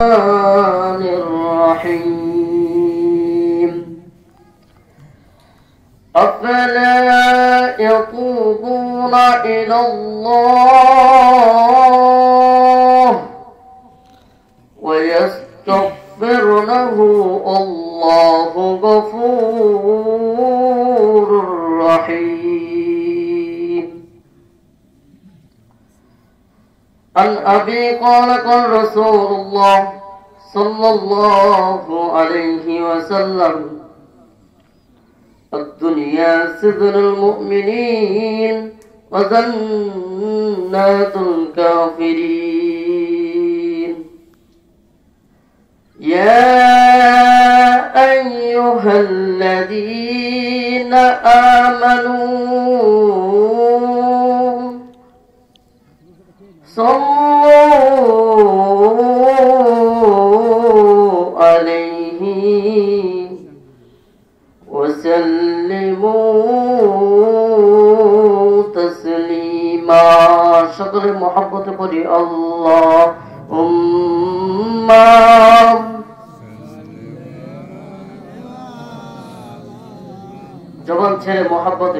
الرحمن الرحيم أفلا يتوبون إلى الله ويستغفرونه الله غفور رحيم عن أبي قال قال رسول الله صلى الله عليه وسلم الدنيا سجن المؤمنين وجنات الكافرين يا أيها الذين آمنوا صلوا عليه وسلموا تسليما شكر محبت پڑھی اللهم জবান ছেড়ে محبت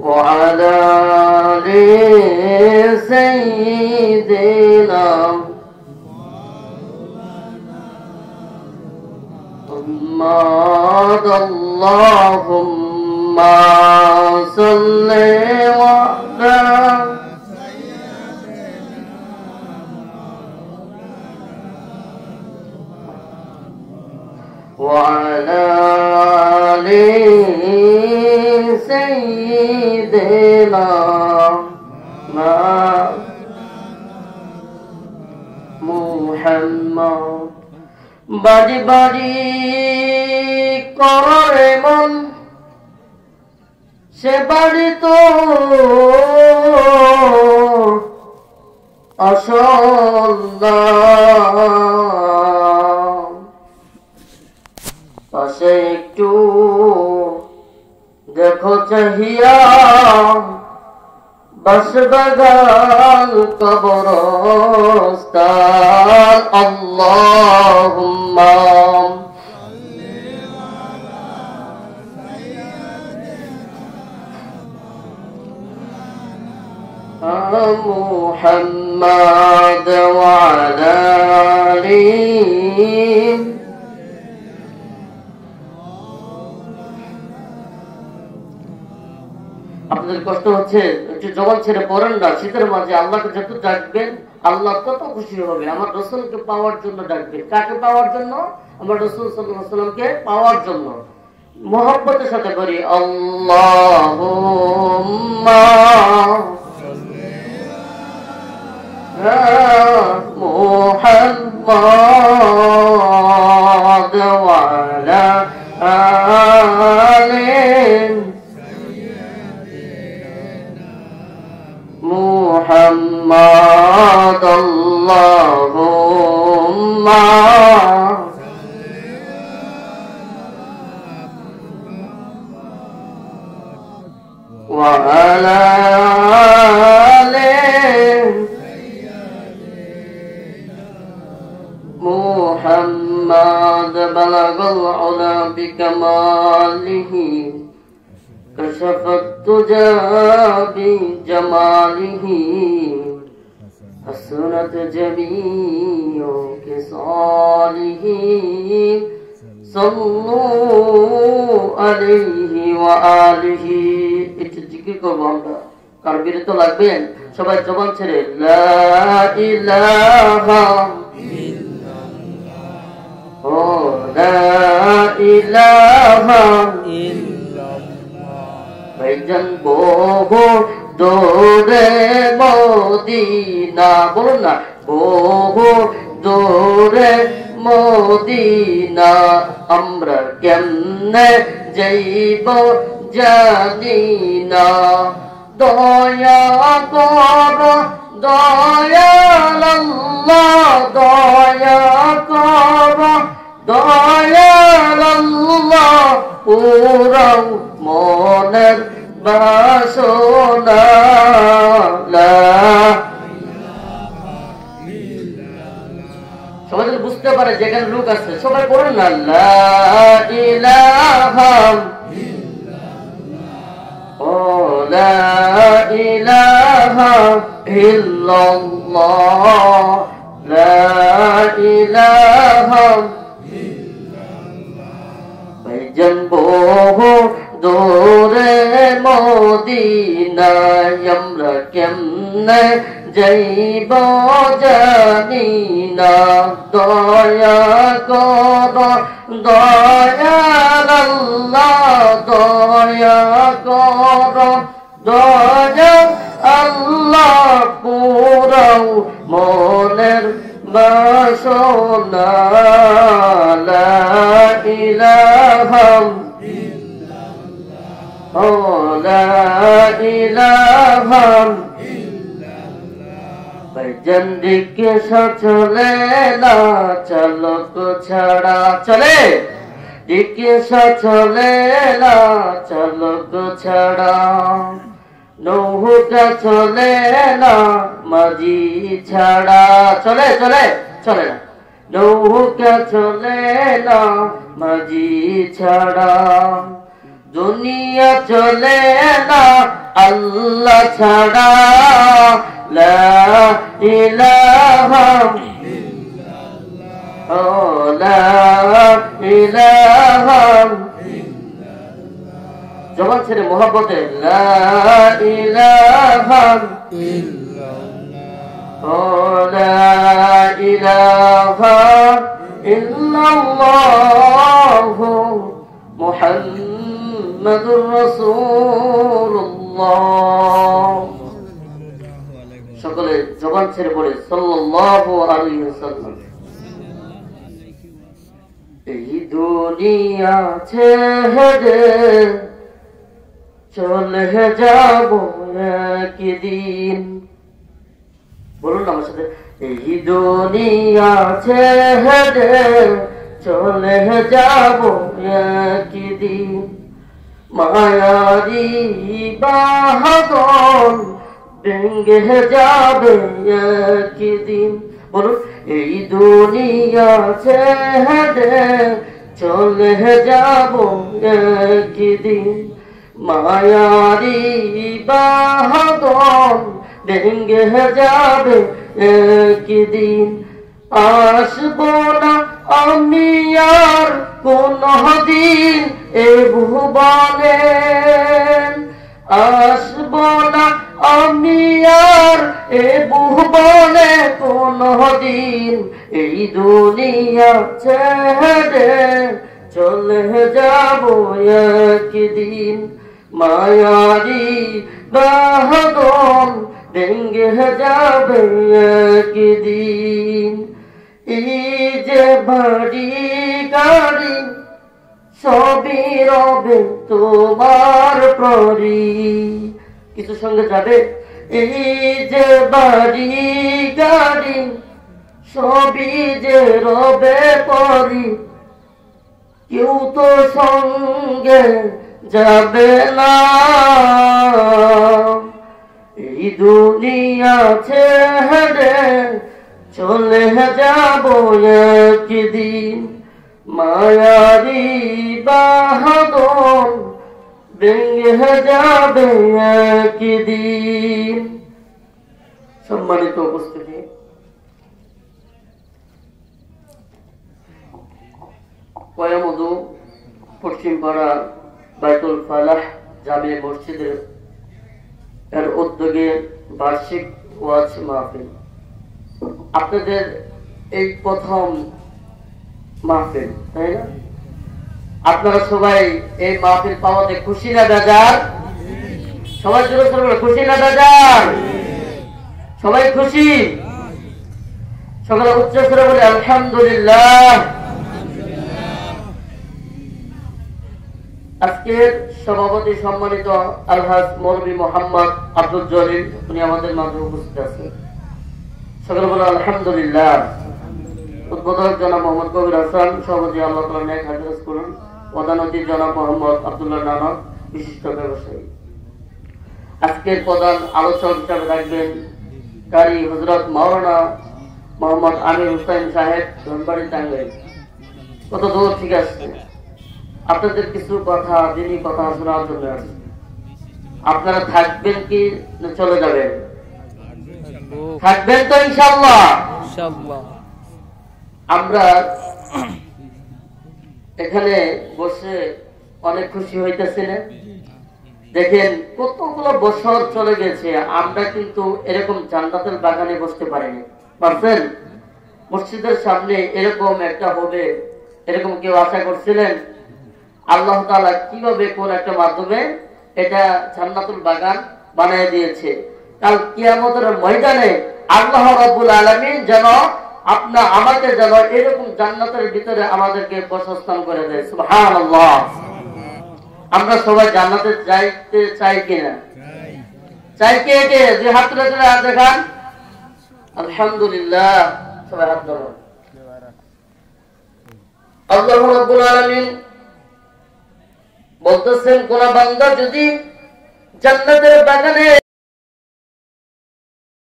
وعلى آل سيدنا محمد اللهم صل وعلى آل سيدنا محمد বাড়ি বাড়ি করে মন সে বাড়ি তো আসল না পাশে একটু দেখো চাহিয়া বাসবাগান কবরস্থান আল্লাহুম্মা মুহাম্মাদ ওয়া আলা আলিহি আপনাদের কষ্ট হচ্ছে একটু জবান ছেড়ে পড়েন না শীতের মাঝে আল্লাহকে যত ডাকবেন আল্লাহ তত খুশি হবে আমার রাসূলকে পাওয়ার জন্য ডাকবেন কাকে পাওয়ার জন্য আমার রাসূল সাল্লাল্লাহু আলাইহি ওয়াসাল্লামকে পাওয়ার জন্য মহব্বতের সাথে করি আল্লাহুম্মা মুহাম্মাদ ওয়া আলা আলিহি محمد اللهم وعلى آله محمد بلغ العلا بكماله كشف الدجى بجماله حسنت جميع خصاله صلوا عليه وآله একটু জিকির করব আমরা কার বিরত লাগবেন সবাই জবান ছেড়ে লা ইলাহা ইল্লাল্লাহ ও লা ইলাহা ভাইজান বহু দূরে মদিনা বলুন না বহু দূরে মদিনা আমরা কেমনে যাইব জানি না দয়া কর দয়াল আল্লাহ দয়া কর দয়াল আল্লাহ পুরাও মনের বাসনা লা যেখানে লোক আছে সবাই পড়েন না, লা ইলাহা ও লা ইলাহা ইল্লাল্লাহ, লা ইলাহা ভাইজান বহু দূরে মদিনায় আমরা কেমনে যাইব জানি না, দয়া কর দয়াল আল্লাহ, দয়া কর দয়াল আল্লাহ, পুরাও মনের বাসনা, লা ইলাহা ও লা ইলাহা ভাইজান রিকশা চলে না চালক ছাড়া, চলে রিকশা চলে না চালক ছাড়া, নৌকা চলে না মাঝি ছাড়া, চলে চলে চলে না নৌকা চলে না মাঝি ছাড়া, দুনিয়া চলে না আল্লাহ ছাড়া, লা ইলাহা ও লা ইলাহা জবান ছেড়ে মোহাব্বতে, লা ইলাহা ও লা ইলাহা ইল্লাল্লাহু মুহাম্মাদুর রাসূলুল্লাহ। সকলে জবান ছেড়ে পড়ে সাল্লাল্লাহু আলাইহি ওয়াসাল্লাম। এই দুনিয়া ছেড়ে চলে যাব একদিন, বলুন আমার সাথে, এই দুনিয়া ছেড়ে চলে যাব একদিন, মায়ারি বাঁধন ভেঙে যাবে একদিন, বলুন এই দুনিয়া ছেড়ে চলে যাব একদিন, মায়ারি বাঁধন ভেঙে যাবে একদিন, আসবো না আমি আর কোনদিন এ ভুবনে, আসবো না আমি আর এ ভুবনে কোনদিন, এই দুনিয়া ছেড়ে চলে যাব একদিন, মায়ারি বাঁধন ভেঙে যাবে একদিন, এই যে বাড়ি গাড়ি সবই রবে তোমার পরি, কিছু সঙ্গে যাবে, এই যে বাড়ি গাড়ি সবই যে রবে পরি, কেউ তো সঙ্গে যাবে না, এই দুনিয়া ছেড়ে চলে যাব একদিন, মায়ারি বাঁধন ভেঙে যাবে একদিন। সম্মানিত উপস্থিতি, কয়ামধু পশ্চিমপাড়া বাইতুল ফালাহ জামে মসজিদের এর উদ্যোগে বার্ষিক ওয়াজ মাহফিল, আপনাদের এই প্রথম মাহফিল, তাই না? আপনারা সবাই এই মাহফিল পাওয়াতে খুশি না বেজার? সবাই জোরে সবাই খুশি না বেজার? সবাই খুশি? সকালে উচ্চ স্বরে বলে আলহামদুলিল্লাহ। আজকের সভাপতি সম্মানিত আলহাজ মৌলভী মোহাম্মদ আব্দুল জলিল, উনি আমাদের মাঝে উপস্থিত আছেন। সকালে বলে আলহামদুলিল্লাহ। উদ্বোধক জনাব মোহাম্মদ কবির হাসান, সভাপতি আল্লাহ তাআলা নেক হাদিস করুন। প্রধান অতিথি জনাব মোহাম্মদ আব্দুল্লাহ নানক, বিশিষ্ট ব্যবসায়ী। আজকের প্রধান আলোচক হিসাবে থাকবেন কারি হযরত মাওলানা মোহাম্মদ আমির হুসাইন সাহেব, ধনবাড়ি, টাঙ্গাইল। কত দূর, ঠিক আছে। আপনাদের কিছু কথা, দিনই কথা শোনার জন্য আছে। আপনারা থাকবেন কি না চলে যাবেন? থাকবেন তো ইনশাআল্লাহ? আমরা এখানে বসে অনেক খুশি হইতেছিলেন। দেখেন কতগুলো বছর চলে গেছে, আমরা কিন্তু এরকম জান্নাতের বাগানে বসতে পারিনি। পারছেন? মসজিদের সামনে এরকম একটা হবে, এরকম কেউ আশা করছিলেন? আল্লাহ তাআলা কিভাবে কোন একটা মাধ্যমে এটা জান্নাতুল বাগান বানিয়ে দিয়েছে। কাল কিয়ামতের ময়দানে আল্লাহ রাব্বুল আলামিন যেন আমাকে যেন এরকম জান্নাতের ভিতরে আমাদেরকে বসস্থান করে দেয়। সুবহানাল্লাহ। আমরা সবাই জান্নাতে যাইতে চাই কিনা? চাই। কে কে যে হাত তুলে হাত দেখান। আলহামদুলিল্লাহ, সবাই হাত ধরো। আল্লাহ রাব্বুল আলামিন বলতেছেন, কোন বান্দা যদি জান্নাতের বাগানে